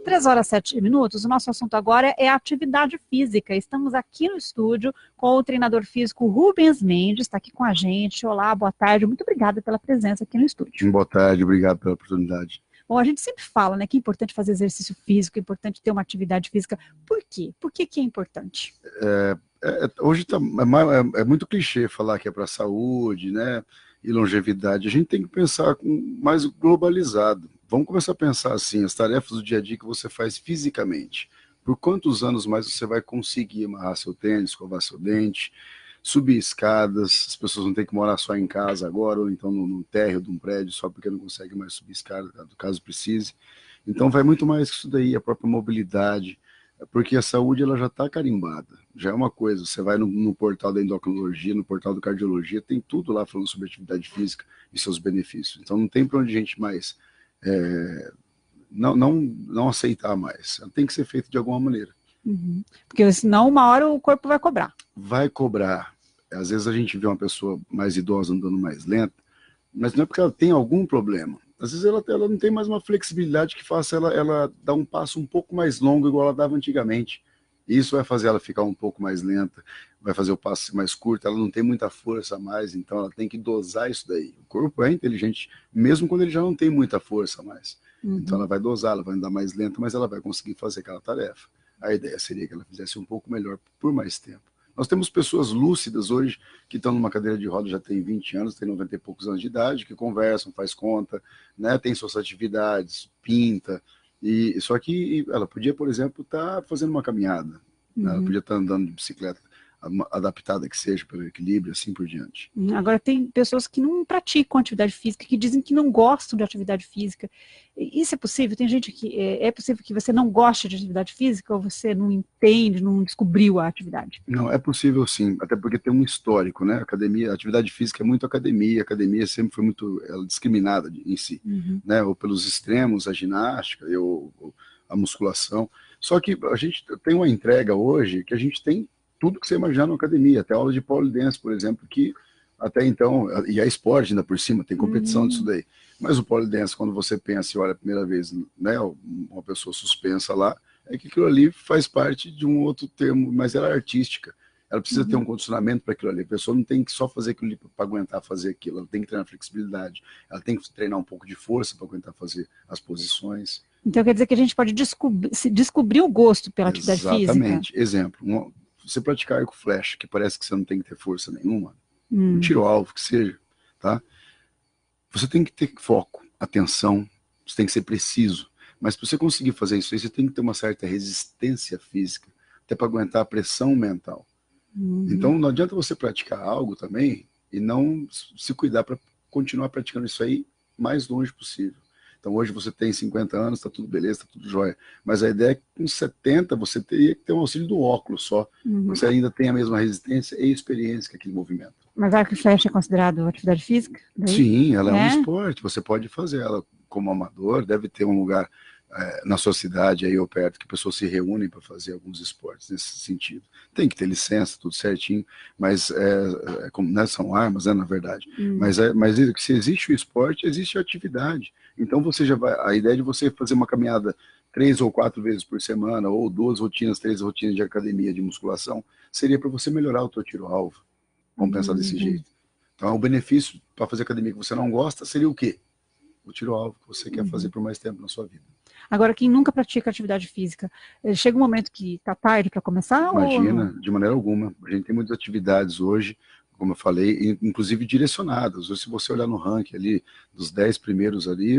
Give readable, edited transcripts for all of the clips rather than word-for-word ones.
3 horas e 7 minutos, o nosso assunto agora é atividade física. Estamos aqui no estúdio com o treinador físico Rubens Mendes, está aqui com a gente. Olá, boa tarde, muito obrigada pela presença aqui no estúdio. Boa tarde, obrigado pela oportunidade. Bom, a gente sempre fala, né, que é importante fazer exercício físico, é importante ter uma atividade física. Por quê? Por que que é importante? Hoje é muito clichê falar que é para saúde, né, e longevidade. A gente tem que pensar mais globalizado. Vamos começar a pensar assim, as tarefas do dia a dia que você faz fisicamente. Por quantos anos mais você vai conseguir amarrar seu tênis, escovar seu dente, subir escadas? As pessoas não têm que morar só em casa agora, ou então no térreo de um prédio, só porque não consegue mais subir escada, caso precise. Então vai muito mais que isso daí, a própria mobilidade, porque a saúde ela já está carimbada, já é uma coisa. Você vai no portal da endocrinologia, no portal da cardiologia, tem tudo lá falando sobre atividade física e seus benefícios. Então não tem para onde a gente mais não aceitar mais. Tem que ser feito de alguma maneira. Uhum. Porque senão uma hora o corpo vai cobrar. Vai cobrar. Às vezes a gente vê uma pessoa mais idosa andando mais lenta, mas não é porque ela tem algum problema. Às vezes ela não tem mais uma flexibilidade que faça ela dar um passo um pouco mais longo, igual ela dava antigamente. Isso vai fazer ela ficar um pouco mais lenta, vai fazer o passo ser mais curto, ela não tem muita força a mais, então ela tem que dosar isso daí. O corpo é inteligente, mesmo quando ele já não tem muita força a mais. Então ela vai dosar, ela vai andar mais lenta, mas ela vai conseguir fazer aquela tarefa. A ideia seria que ela fizesse um pouco melhor por mais tempo. Nós temos pessoas lúcidas hoje que estão numa cadeira de roda, já tem 20 anos, tem 90 e poucos anos de idade, que conversam, faz conta, né, tem suas atividades, pinta, só que ela podia, por exemplo, estar fazendo uma caminhada, né, ela podia estar andando de bicicleta, adaptada que seja pelo equilíbrio, assim por diante. Agora tem pessoas que não praticam atividade física, que dizem que não gostam de atividade física. Isso é possível? Tem gente que é possível que você não goste de atividade física ou você não entende, não descobriu a atividade? Não, é possível sim, até porque tem um histórico, né? Academia, atividade física é muito academia, a academia sempre foi muito discriminada em si, né? Ou pelos extremos, a ginástica, a musculação. Só que a gente tem uma entrega hoje que a gente tem tudo que você imaginar na academia, até aula de pole dance, por exemplo, que até então, e é esporte ainda por cima, tem competição disso daí. Mas o pole dance, quando você pensa e olha a primeira vez, né, uma pessoa suspensa lá, é que aquilo ali faz parte de um outro termo, mas ela é artística. Ela precisa ter um condicionamento para aquilo ali. A pessoa não tem que só fazer aquilo ali para aguentar fazer aquilo, ela tem que treinar flexibilidade, ela tem que treinar um pouco de força para aguentar fazer as posições. Então quer dizer que a gente pode descobrir o gosto pela atividade física? Exatamente. Exemplo, você praticar arco e flecha, que parece que você não tem que ter força nenhuma, um tiro-alvo que seja, tá? Você tem que ter foco, atenção, você tem que ser preciso. Mas para você conseguir fazer isso aí, você tem que ter uma certa resistência física, até para aguentar a pressão mental. Então não adianta você praticar algo também e não se cuidar para continuar praticando isso aí mais longe possível. Então hoje você tem 50 anos, está tudo beleza, está tudo jóia. Mas a ideia é que com 70 você teria que ter um auxílio do óculos só. Você ainda tem a mesma resistência e experiência que aquele movimento. Mas arco e flecha é considerado atividade física? Daí? Sim, ela é um esporte, você pode fazer ela como amador, deve ter um lugar na sua cidade aí ou perto que pessoas se reúnem para fazer alguns esportes nesse sentido. Tem que ter licença, tudo certinho, mas né, são armas, né, na verdade. Mas se existe o esporte, existe a atividade. Então você já vai, a ideia de você fazer uma caminhada 3 ou 4 vezes por semana, ou 3 rotinas de academia de musculação, seria para você melhorar o teu tiro-alvo. Vamos pensar desse jeito. Então, o benefício para fazer academia que você não gosta seria o quê? O tiro-alvo que você quer fazer por mais tempo na sua vida. Agora, quem nunca pratica atividade física, chega um momento que está tarde para começar? Imagina, de maneira alguma. A gente tem muitas atividades hoje, como eu falei, inclusive direcionadas. Se você olhar no ranking ali, dos 10 primeiros ali,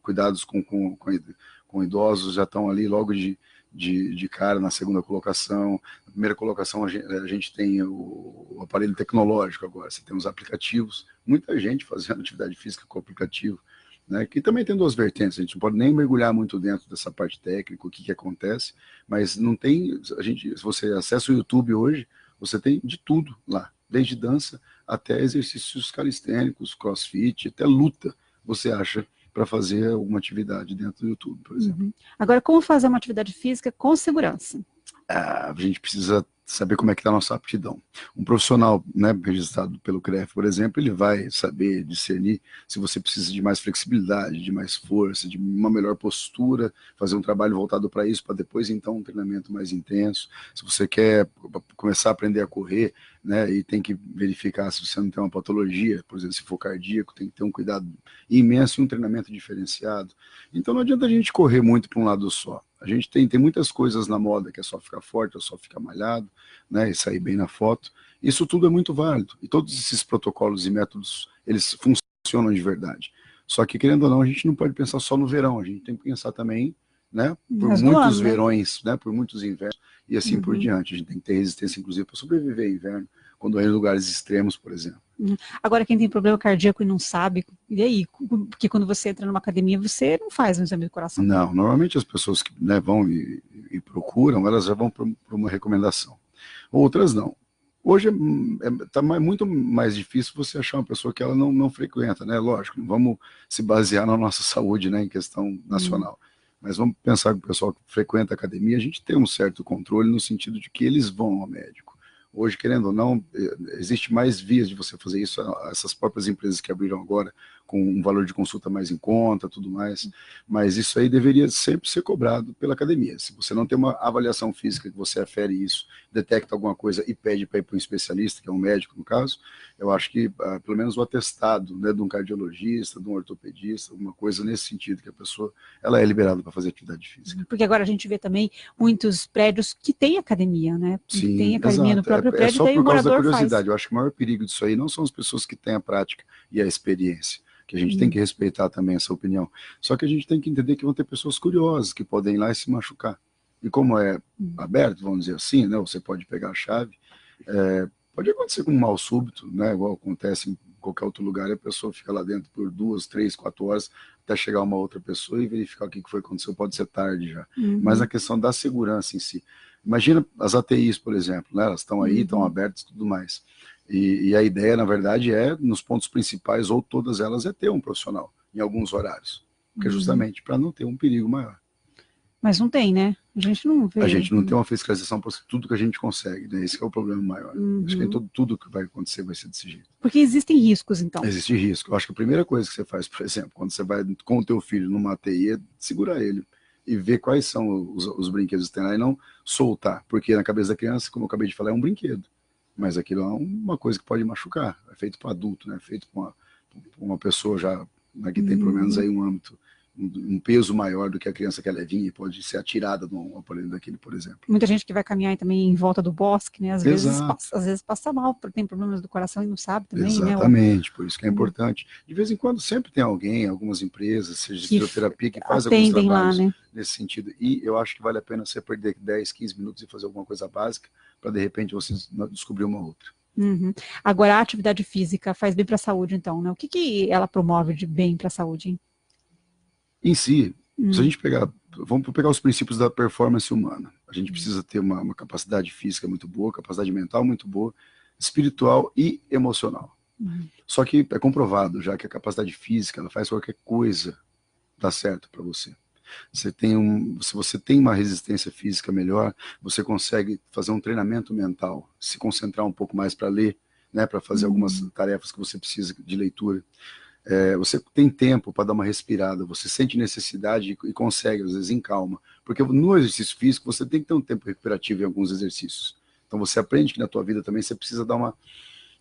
cuidados com idosos já estão ali logo de cara na segunda colocação. Na primeira colocação a gente tem o aparelho tecnológico agora, você tem os aplicativos, muita gente fazendo atividade física com aplicativo, né, que também tem duas vertentes, a gente não pode nem mergulhar muito dentro dessa parte técnica, o que acontece, mas não tem, se você acessa o YouTube hoje, você tem de tudo lá, desde dança até exercícios calistênicos, crossfit, até luta, você acha para fazer alguma atividade dentro do YouTube, por exemplo. Agora, como fazer uma atividade física com segurança? A gente precisa saber como é que está a nossa aptidão. Um profissional, né, registrado pelo CREF, por exemplo, ele vai saber discernir se você precisa de mais flexibilidade, de mais força, de uma melhor postura, fazer um trabalho voltado para isso, para depois então um treinamento mais intenso. Se você quer começar a aprender a correr, né, e tem que verificar se você não tem uma patologia, por exemplo, se for cardíaco, tem que ter um cuidado imenso e um treinamento diferenciado. Então não adianta a gente correr muito para um lado só. A gente tem muitas coisas na moda que é só ficar forte, é só ficar malhado, né, e sair bem na foto. Isso tudo é muito válido. E todos esses protocolos e métodos, eles funcionam de verdade. Só que, querendo ou não, a gente não pode pensar só no verão. A gente tem que pensar também, né, por muitos verões, né, por muitos invernos e assim por diante. A gente tem que ter resistência, inclusive, para sobreviver ao inverno, quando é em lugares extremos, por exemplo. Agora, quem tem problema cardíaco e não sabe, e aí? Porque quando você entra numa academia, você não faz um exame do coração. Não, normalmente as pessoas que, né, vão e procuram, elas já vão por uma recomendação. Outras não. Hoje tá muito mais difícil você achar uma pessoa que ela não frequenta, né? Lógico, não vamos se basear na nossa saúde, né, em questão nacional. Mas vamos pensar que o pessoal que frequenta a academia, a gente tem um certo controle no sentido de que eles vão ao médico. Hoje, querendo ou não, existe mais vias de você fazer isso, essas próprias empresas que abriram agora, com um valor de consulta mais em conta, tudo mais, mas isso aí deveria sempre ser cobrado pela academia. Se você não tem uma avaliação física que você afere isso, detecta alguma coisa e pede para ir para um especialista, que é um médico no caso, eu acho que pelo menos o atestado, né, de um cardiologista, de um ortopedista, alguma coisa nesse sentido, que a pessoa ela é liberada para fazer atividade física. Porque agora a gente vê também muitos prédios que têm academia, né? Sim, tem academia exato. no próprio prédio, só daí o por causa da morador curiosidade. faz. Eu acho que o maior perigo disso aí não são as pessoas que têm a prática e a experiência, que a gente tem que respeitar também essa opinião. Só que a gente tem que entender que vão ter pessoas curiosas que podem ir lá e se machucar. E como é aberto, vamos dizer assim, né? Você pode pegar a chave, pode acontecer com um mal súbito, né? Igual acontece em qualquer outro lugar, e a pessoa fica lá dentro por 2, 3, 4 horas até chegar uma outra pessoa e verificar o que foi que aconteceu, pode ser tarde já. Mas a questão da segurança em si. Imagina as ATIs, por exemplo, né? Elas estão aí, estão abertas e tudo mais. E a ideia, na verdade, nos pontos principais, ou todas elas, é ter um profissional em alguns horários. Porque justamente para não ter um perigo maior. Mas não tem, né? A gente não vê. A gente não tem uma fiscalização para tudo que a gente consegue, né? Esse é o problema maior. Acho que tudo que vai acontecer vai ser desse jeito. Porque existem riscos, então. Existe risco. Eu acho que a primeira coisa que você faz, por exemplo, quando você vai com o teu filho numa ATI, é segurar ele e ver quais são os brinquedos que tem lá e não soltar. Porque na cabeça da criança, como eu acabei de falar, é um brinquedo. Mas aquilo é uma coisa que pode machucar. É feito para adulto, né? É feito para uma pessoa já, né, que tem pelo menos aí um âmbito, um peso maior do que a criança que é levinha e pode ser atirada num aparelho daquele, por exemplo. Muita gente que vai caminhar também em volta do bosque, né? Às vezes passa mal, porque tem problemas do coração e não sabe também, exatamente, né? Por isso que é importante. De vez em quando sempre tem alguém, algumas empresas, seja de fisioterapia, que faz alguns trabalhos lá, né, nesse sentido. E eu acho que vale a pena você perder 10, 15 minutos e fazer alguma coisa básica, para de repente você descobrir uma outra. Agora, a atividade física faz bem para a saúde, então, né? O que ela promove de bem para a saúde, hein? Em si, se a gente vamos pegar os princípios da performance humana. A gente precisa ter uma capacidade física muito boa, capacidade mental muito boa, espiritual e emocional. Só que é comprovado já que a capacidade física, ela faz qualquer coisa dar certo para você. Se você tem uma resistência física melhor, você consegue fazer um treinamento mental, se concentrar um pouco mais para ler, né, para fazer algumas tarefas que você precisa de leitura. Você tem tempo para dar uma respirada, você sente necessidade e consegue, às vezes, em calma. Porque no exercício físico, você tem que ter um tempo recuperativo em alguns exercícios. Então você aprende que na tua vida também você precisa dar uma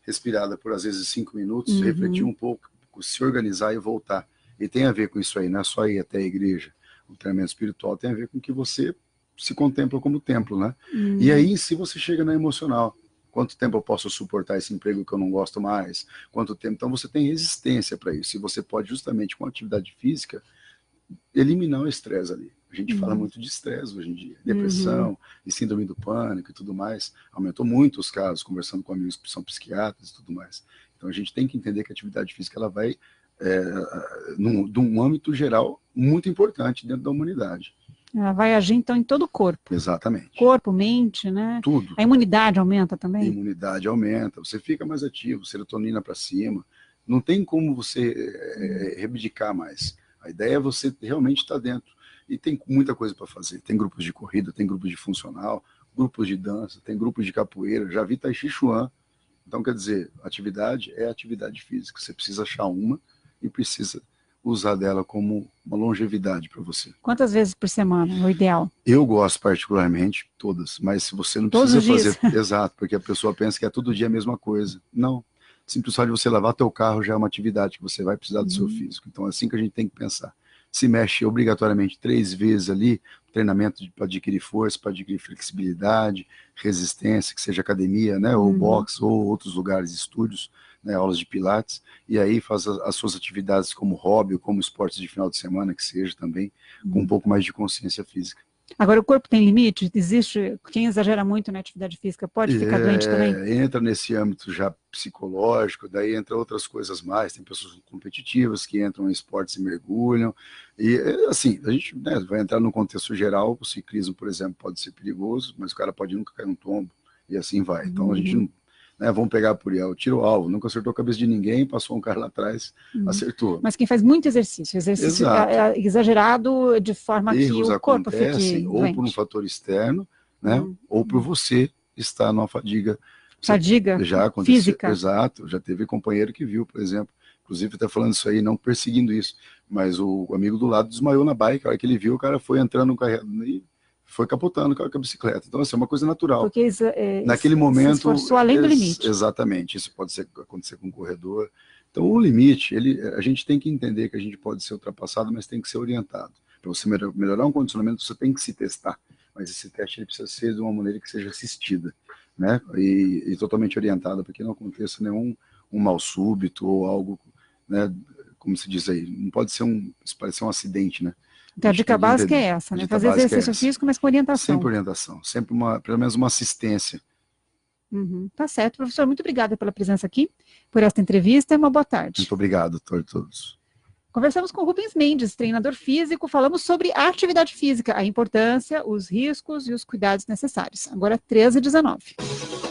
respirada por, às vezes, 5 minutos, refletir um pouco, se organizar e voltar. E tem a ver com isso aí, não é só ir até a igreja. O treinamento espiritual tem a ver com que você se contempla como templo, né? E aí, se você chega na emocional, quanto tempo eu posso suportar esse emprego que eu não gosto mais? Quanto tempo? Então você tem resistência para isso. E você pode, justamente com a atividade física, eliminar o estresse ali. A gente fala muito de estresse hoje em dia. Depressão e síndrome do pânico e tudo mais. Aumentou muito os casos, conversando com amigos que são psiquiatras e tudo mais. Então a gente tem que entender que a atividade física ela vai num âmbito geral muito importante dentro da humanidade. Ela vai agir, então, em todo o corpo. Exatamente. Corpo, mente, né? Tudo. A imunidade aumenta também? A imunidade aumenta, você fica mais ativo, serotonina para cima. Não tem como você reivindicar mais. A ideia é você realmente estar dentro. E tem muita coisa para fazer. Tem grupos de corrida, tem grupos de funcional. grupos de dança, tem grupos de capoeira, já vi Tai Chi Chuan. Então, quer dizer, atividade é atividade física. Você precisa achar uma e precisa usar dela como uma longevidade para você. Quantas vezes por semana é o ideal? Eu gosto particularmente, todas, mas se você não Todos precisa os fazer... dias. Exato, porque a pessoa pensa que é todo dia a mesma coisa. Não. Simplesmente você lavar teu carro já é uma atividade que você vai precisar do seu físico. Então é assim que a gente tem que pensar. Se mexe obrigatoriamente 3 vezes ali, treinamento para adquirir força, para adquirir flexibilidade, resistência, que seja academia, né, ou boxe, ou outros lugares, estúdios, né, aulas de pilates, e aí faz as suas atividades como hobby, ou como esportes de final de semana, que seja também, com um pouco mais de consciência física. Agora, o corpo tem limite? Existe, quem exagera muito na atividade física pode ficar doente também? Entra nesse âmbito já psicológico, daí entra outras coisas mais, tem pessoas competitivas que entram em esportes e mergulham, e assim, a gente, né, vai entrar no contexto geral, o ciclismo, por exemplo, pode ser perigoso, mas o cara pode nunca cair no tombo, e assim vai. Então a gente não, né, vamos pegar por aí, tiro o alvo, nunca acertou a cabeça de ninguém, passou um cara lá atrás, acertou. Mas quem faz muito exercício exagerado de forma Erros que o corpo acontecem, fique ou doente. por um fator externo, né, ou por você estar numa fadiga. Fadiga já aconteceu, física. Exato, já teve companheiro que viu, por exemplo, inclusive está falando isso aí, não perseguindo isso, mas o amigo do lado desmaiou na bike, a hora que ele viu, o cara foi entrando no carro e foi capotando com a bicicleta. Então, assim, é uma coisa natural. Porque naquele momento, se esforçou além do limite. Exatamente, isso pode acontecer com um corredor. Então, o limite, a gente tem que entender que a gente pode ser ultrapassado, mas tem que ser orientado. Para você melhorar um condicionamento, você tem que se testar, mas esse teste ele precisa ser de uma maneira que seja assistida, né? E totalmente orientada, para que não aconteça nenhum mal súbito ou algo, né? Como se diz aí, não pode ser parecer um acidente, né? Então, a dica básica é essa, né? Fazer exercício físico, mas com orientação. Sempre orientação, sempre pelo menos uma assistência. Tá certo, professor, muito obrigada pela presença aqui, por esta entrevista, e uma boa tarde. Muito obrigado a todos. Conversamos com Rubens Mendes, treinador físico, falamos sobre a atividade física, a importância, os riscos e os cuidados necessários. Agora 13h19.